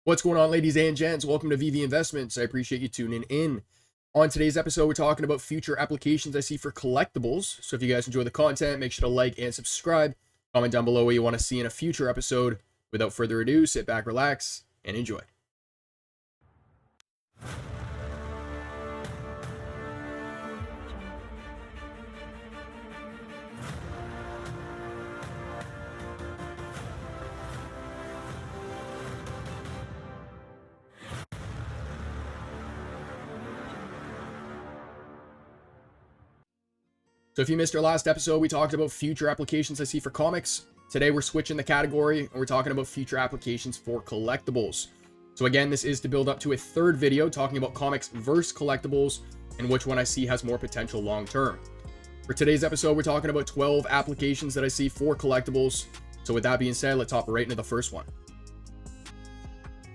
What's going on, ladies and gents? Welcome to Veve Investments. I appreciate you tuning in. On today's episode, we're talking about future applications I see for collectibles. So if you guys enjoy the content, make sure to like and subscribe. Comment down below what you want to see in a future episode. Without further ado, sit back, relax, and enjoy. So if you missed our last episode, we talked about future applications I see for comics. Today we're switching the category and we're talking about future applications for collectibles. So again, this is to build up to a third video talking about comics versus collectibles and which one I see has more potential long term. For today's episode, we're talking about 12 applications that I see for collectibles. So with that being said, let's hop right into the first one.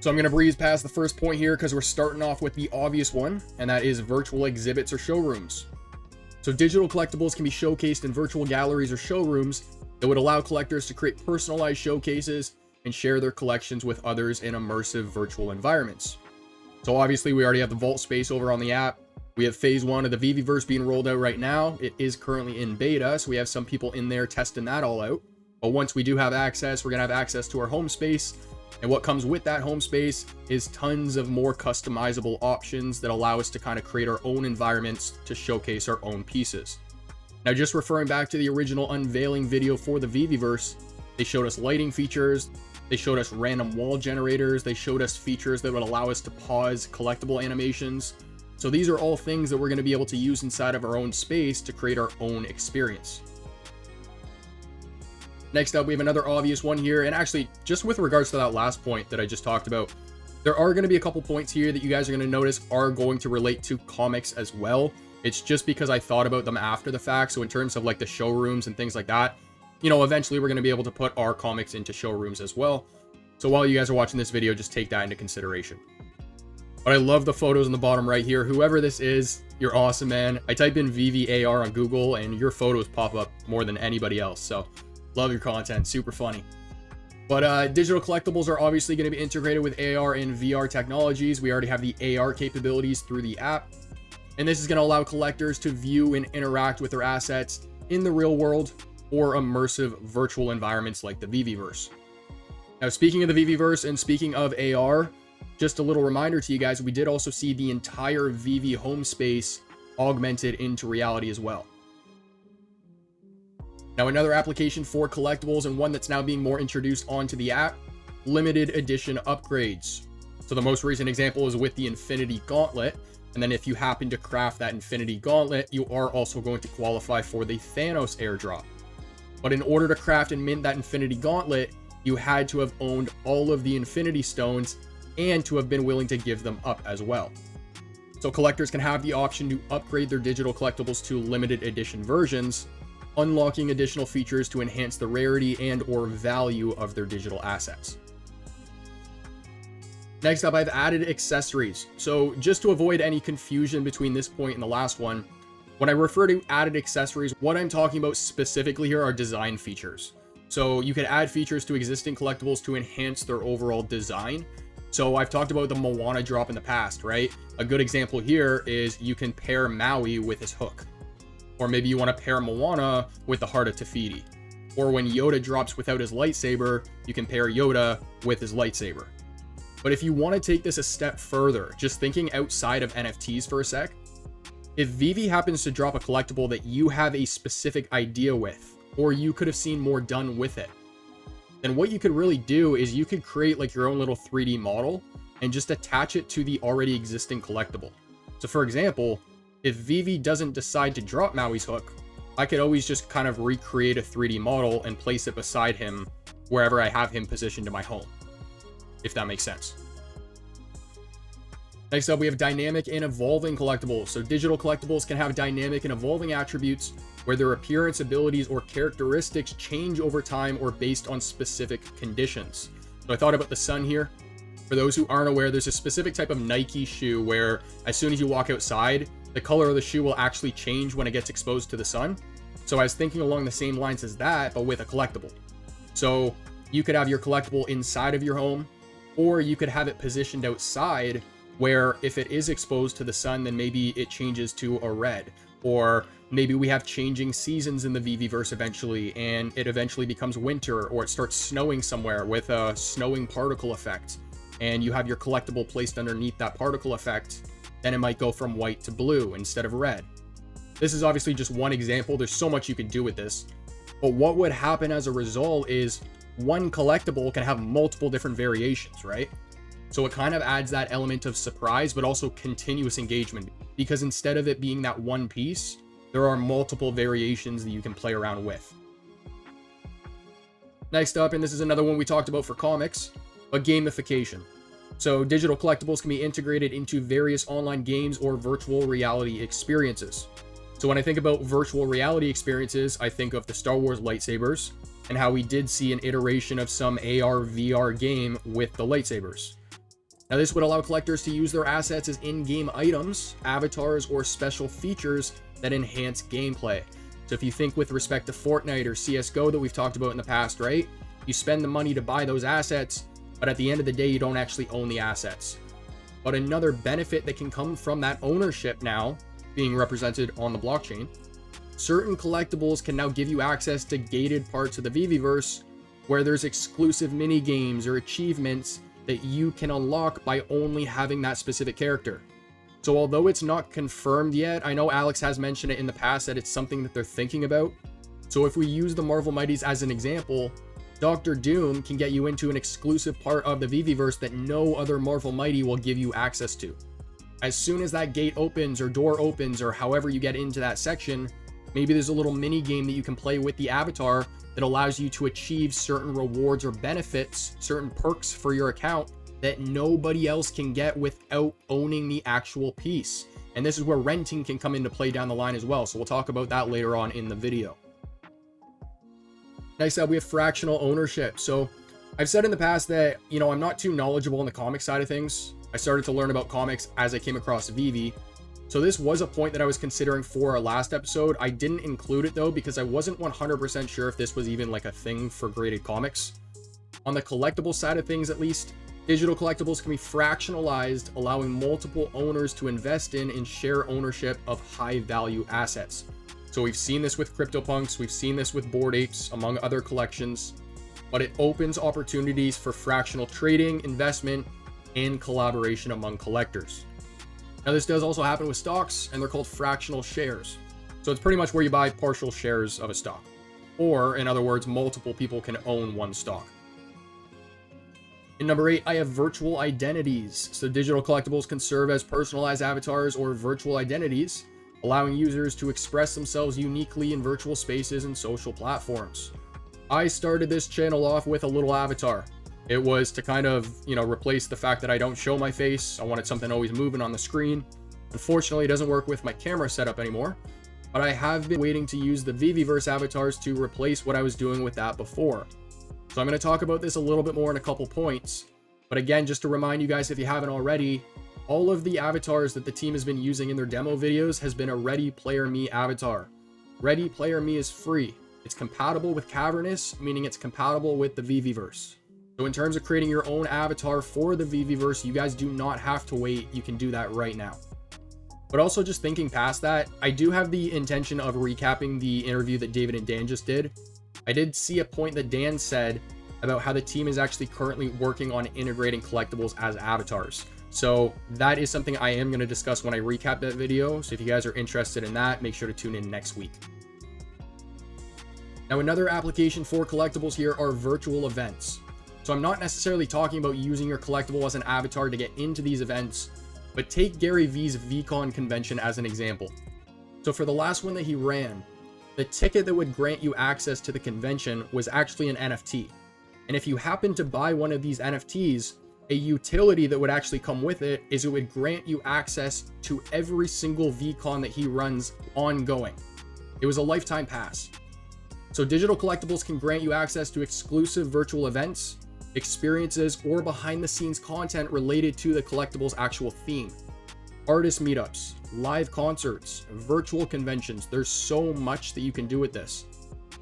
So I'm going to breeze past the first point here because we're starting off with the obvious one, and that is virtual exhibits or showrooms. So digital collectibles can be showcased in virtual galleries or showrooms that would allow collectors to create personalized showcases and share their collections with others in immersive virtual environments. So obviously we already have the vault space over on the app. We have phase 1 of the Veveverse being rolled out right now. It is currently in beta, so we have some people in there testing that all out. But once we do have access, we're going to have access to our home space. And what comes with that home space is tons of more customizable options that allow us to kind of create our own environments to showcase our own pieces. Now, just referring back to the original unveiling video for the Veveverse, they showed us lighting features, they showed us random wall generators, they showed us features that would allow us to pause collectible animations. So these are all things that we're going to be able to use inside of our own space to create our own experience. Next up, we have another obvious one here, and actually, just with regards to that last point that I just talked about, there are going to be a couple points here that you guys are going to notice are going to relate to comics as well. It's just because I thought about them after the fact. So in terms of like the showrooms and things like that, you know, eventually we're going to be able to put our comics into showrooms as well. So while you guys are watching this video, just take that into consideration. But I love the photos on the bottom right here. Whoever this is, you're awesome, man. I type in Veve AR on Google and your photos pop up more than anybody else. So love your content, super funny. But digital collectibles are obviously going to be integrated with AR and VR technologies. We already have the AR capabilities through the app. And this is going to allow collectors to view and interact with their assets in the real world or immersive virtual environments like the Veveverse. Now, speaking of the Veveverse and speaking of AR, just a little reminder to you guys, we did also see the entire Veve home space augmented into reality as well. Now, another application for collectibles and one that's now being more introduced onto the app, limited edition upgrades. So the most recent example is with the Infinity Gauntlet. And then if you happen to craft that Infinity Gauntlet, you are also going to qualify for the Thanos airdrop. But in order to craft and mint that Infinity Gauntlet, you had to have owned all of the Infinity Stones and to have been willing to give them up as well. So collectors can have the option to upgrade their digital collectibles to limited edition versions, unlocking additional features to enhance the rarity and or value of their digital assets. Next up, I've added accessories. So just to avoid any confusion between this point and the last one, when I refer to added accessories, what I'm talking about specifically here are design features. So you can add features to existing collectibles to enhance their overall design. So I've talked about the Moana drop in the past, right? A good example here is you can pair Maui with his hook. Or maybe you want to pair Moana with the Heart of Tafiti. Or when Yoda drops without his lightsaber, you can pair Yoda with his lightsaber. But if you want to take this a step further, just thinking outside of NFTs for a sec, if Veve happens to drop a collectible that you have a specific idea with, or you could have seen more done with it, then what you could really do is you could create like your own little 3D model and just attach it to the already existing collectible. So for example, if Veve doesn't decide to drop Maui's hook, I could always just kind of recreate a 3D model and place it beside him wherever I have him positioned in my home, if that makes sense. Next up, we have dynamic and evolving collectibles. So digital collectibles can have dynamic and evolving attributes where their appearance, abilities, or characteristics change over time or based on specific conditions. So I thought about the sun here. For those who aren't aware, there's a specific type of Nike shoe where as soon as you walk outside, the color of the shoe will actually change when it gets exposed to the sun. So I was thinking along the same lines as that, but with a collectible. So you could have your collectible inside of your home, Or you could have it positioned outside where if it is exposed to the sun, then maybe it changes to a red. Or maybe we have changing seasons in the Veveverse eventually, and it eventually becomes winter, or it starts snowing somewhere with a snowing particle effect, and you have your collectible placed underneath that particle effect, then it might go from white to blue instead of red. This is obviously just one example. There's so much you could do with this. But what would happen as a result is one collectible can have multiple different variations, right? So it kind of adds that element of surprise, but also continuous engagement, because instead of it being that one piece, there are multiple variations that you can play around with. Next up, and this is another one we talked about for comics, but gamification. So digital collectibles can be integrated into various online games or virtual reality experiences. So when I think about virtual reality experiences, I think of the Star Wars lightsabers and how we did see an iteration of some AR VR game with the lightsabers. Now this would allow collectors to use their assets as in-game items, avatars, or special features that enhance gameplay. So if you think with respect to Fortnite or CSGO that we've talked about in the past, right? You spend the money to buy those assets, but at the end of the day, you don't actually own the assets. But another benefit that can come from that ownership now being represented on the blockchain, certain collectibles can now give you access to gated parts of the Veveverse where there's exclusive mini games or achievements that you can unlock by only having that specific character. So although it's not confirmed yet, I know Alex has mentioned it in the past that it's something that they're thinking about. So if we use the Marvel Mighties as an example, Doctor Doom can get you into an exclusive part of the Veveverse that no other Marvel Mighty will give you access to. As soon as that gate opens or door opens or however you get into that section, maybe there's a little mini game that you can play with the avatar that allows you to achieve certain rewards or benefits, certain perks for your account that nobody else can get without owning the actual piece. And this is where renting can come into play down the line as well. So we'll talk about that later on in the video. Next up, we have fractional ownership. So I've said in the past that, I'm not too knowledgeable on the comic side of things. I started to learn about comics as I came across Veve. So this was a point that I was considering for our last episode. I didn't include it though, because I wasn't 100% sure if this was even like a thing for graded comics. On the collectible side of things, at least, digital collectibles can be fractionalized, allowing multiple owners to invest in and share ownership of high value assets. So we've seen this with CryptoPunks, we've seen this with Bored Apes, among other collections, but it opens opportunities for fractional trading, investment, and collaboration among collectors. Now this does also happen with stocks, and they're called fractional shares. So it's pretty much where you buy partial shares of a stock. Or, in other words, multiple people can own one stock. In number 8, I have virtual identities. So digital collectibles can serve as personalized avatars or virtual identities, allowing users to express themselves uniquely in virtual spaces and social platforms. I started this channel off with a little avatar. It was to kind of, replace the fact that I don't show my face. I wanted something always moving on the screen. Unfortunately, it doesn't work with my camera setup anymore, but I have been waiting to use the Veveverse avatars to replace what I was doing with that before. So I'm going to talk about this a little bit more in a couple points. But again, just to remind you guys, if you haven't already, all of the avatars that the team has been using in their demo videos has been a Ready Player Me avatar. Ready Player Me is free. It's compatible with Cavernous, meaning it's compatible with the Veveverse. So in terms of creating your own avatar for the Veveverse, you guys do not have to wait. You can do that right now. But also just thinking past that, I do have the intention of recapping the interview that David and Dan just did. I did see a point that Dan said about how the team is actually currently working on integrating collectibles as avatars. So that is something I am going to discuss when I recap that video. So if you guys are interested in that, make sure to tune in next week. Now, another application for collectibles here are virtual events. So I'm not necessarily talking about using your collectible as an avatar to get into these events, but take Gary Vee's VCon convention as an example. So for the last one that he ran, the ticket that would grant you access to the convention was actually an NFT. And if you happen to buy one of these NFTs, a utility that would actually come with it is it would grant you access to every single VCon that he runs ongoing. It was a lifetime pass. So digital collectibles can grant you access to exclusive virtual events, experiences, or behind the scenes content related to the collectible's actual theme. Artist meetups, live concerts, virtual conventions. There's so much that you can do with this.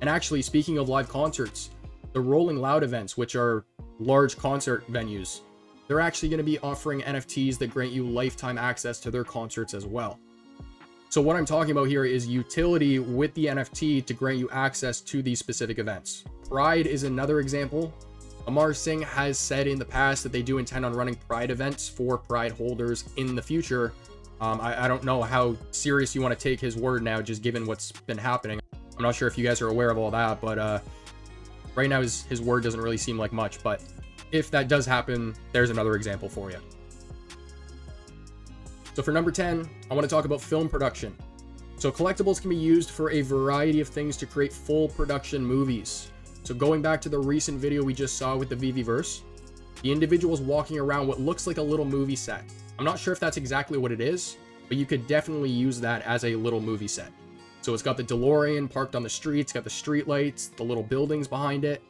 And actually, speaking of live concerts, the Rolling Loud events, which are large concert venues, they're actually going to be offering NFTs that grant you lifetime access to their concerts as well. So what I'm talking about here is utility with the NFT to grant you access to these specific events. Pride is another example. Amar Singh has said in the past that they do intend on running Pride events for Pride holders in the future. I don't know how serious you want to take his word now, just given what's been happening. I'm not sure if you guys are aware of all that, but right now his word doesn't really seem like much. But if that does happen, there's another example for you. So for number 10, I want to talk about film production. So collectibles can be used for a variety of things to create full production movies. So going back to the recent video we just saw with the Veveverse, the individual is walking around what looks like a little movie set. I'm not sure if that's exactly what it is, but you could definitely use that as a little movie set. So it's got the DeLorean parked on the street, it's got the street lights, the little buildings behind it.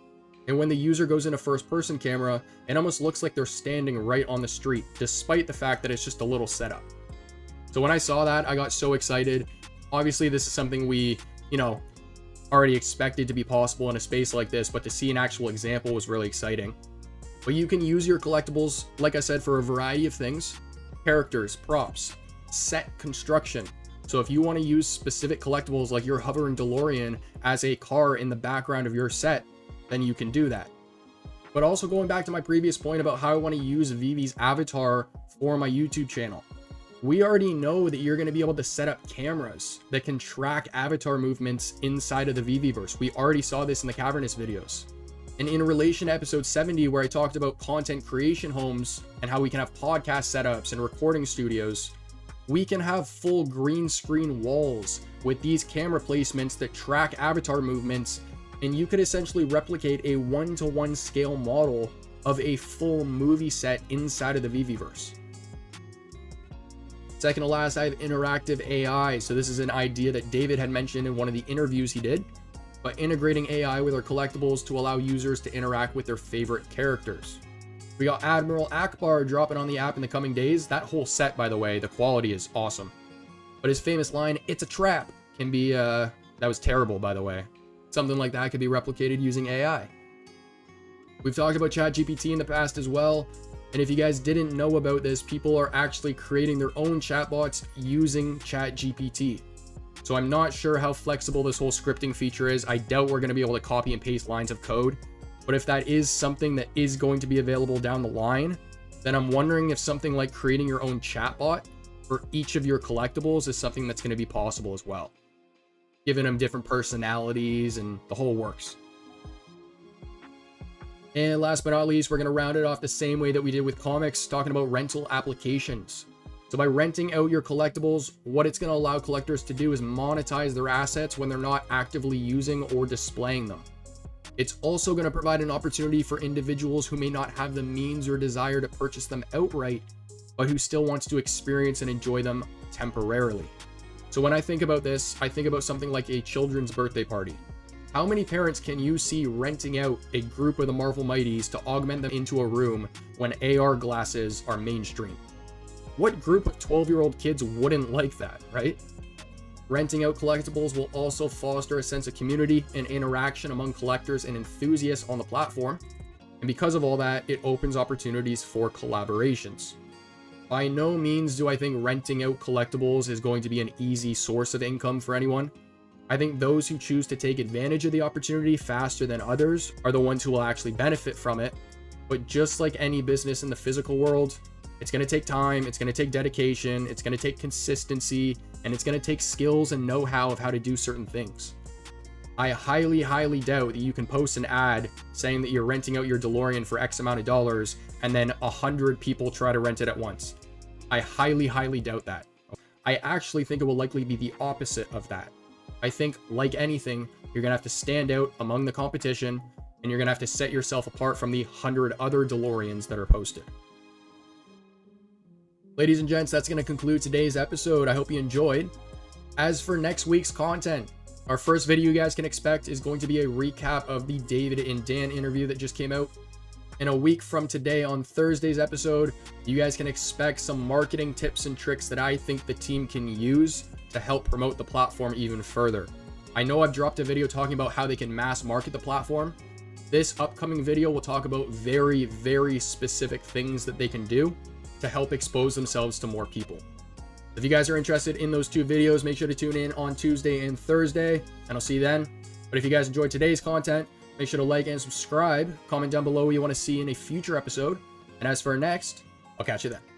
And when the user goes in a first-person camera, it almost looks like they're standing right on the street, despite the fact that it's just a little setup. So when I saw that, I got so excited. Obviously, this is something we, already expected to be possible in a space like this, but to see an actual example was really exciting. But you can use your collectibles, like I said, for a variety of things. Characters, props, set construction. So if you want to use specific collectibles like your hovering DeLorean as a car in the background of your set, then you can do that. But also going back to my previous point about how I want to use Veve's avatar for my YouTube channel. We already know that you're going to be able to set up cameras that can track avatar movements inside of the Veveverse. We already saw this in the Cavernous videos. And in relation to episode 70, where I talked about content creation homes and how we can have podcast setups and recording studios, we can have full green screen walls with these camera placements that track avatar movements, and you could essentially replicate a 1-to-1 scale model of a full movie set inside of the Veveverse. Second to last, I have interactive AI. So this is an idea that David had mentioned in one of the interviews he did, but integrating AI with our collectibles to allow users to interact with their favorite characters. We got Admiral Akbar dropping on the app in the coming days. That whole set, by the way, the quality is awesome. But his famous line, "It's a trap," can be, that was terrible, by the way. Something like that could be replicated using AI. We've talked about ChatGPT in the past as well. And if you guys didn't know about this, people are actually creating their own chatbots using ChatGPT. So I'm not sure how flexible this whole scripting feature is. I doubt we're going to be able to copy and paste lines of code. But if that is something that is going to be available down the line, then I'm wondering if something like creating your own chatbot for each of your collectibles is something that's going to be possible as well, giving them different personalities and the whole works. And last but not least, we're going to round it off the same way that we did with comics, talking about rental applications. So by renting out your collectibles, what it's going to allow collectors to do is monetize their assets when they're not actively using or displaying them. It's also going to provide an opportunity for individuals who may not have the means or desire to purchase them outright, but who still wants to experience and enjoy them temporarily. So when I think about this, I think about something like a children's birthday party. How many parents can you see renting out a group of the Marvel Mighties to augment them into a room when AR glasses are mainstream? What group of 12-year-old kids wouldn't like that, right? Renting out collectibles will also foster a sense of community and interaction among collectors and enthusiasts on the platform. And because of all that, it opens opportunities for collaborations. By no means do I think renting out collectibles is going to be an easy source of income for anyone. I think those who choose to take advantage of the opportunity faster than others are the ones who will actually benefit from it. But just like any business in the physical world, it's going to take time, it's going to take dedication, it's going to take consistency, and it's going to take skills and know-how of how to do certain things. I highly, highly doubt that you can post an ad saying that you're renting out your DeLorean for X amount of dollars and then 100 people try to rent it at once. I highly, highly doubt that. I actually think it will likely be the opposite of that. I think, like anything, you're going to have to stand out among the competition, and you're going to have to set yourself apart from the 100 other DeLoreans that are posted. Ladies and gents, that's going to conclude today's episode. I hope you enjoyed. As for next week's content, our first video you guys can expect is going to be a recap of the David and Dan interview that just came out. In a week from today, on Thursday's episode, you guys can expect some marketing tips and tricks that I think the team can use to help promote the platform even further. I know I've dropped a video talking about how they can mass market the platform. This upcoming video will talk about very, very specific things that they can do to help expose themselves to more people. If you guys are interested in those 2 videos, make sure to tune in on Tuesday and Thursday, and I'll see you then. But if you guys enjoyed today's content, make sure to like and subscribe. Comment down below what you want to see in a future episode. And as for our next, I'll catch you then.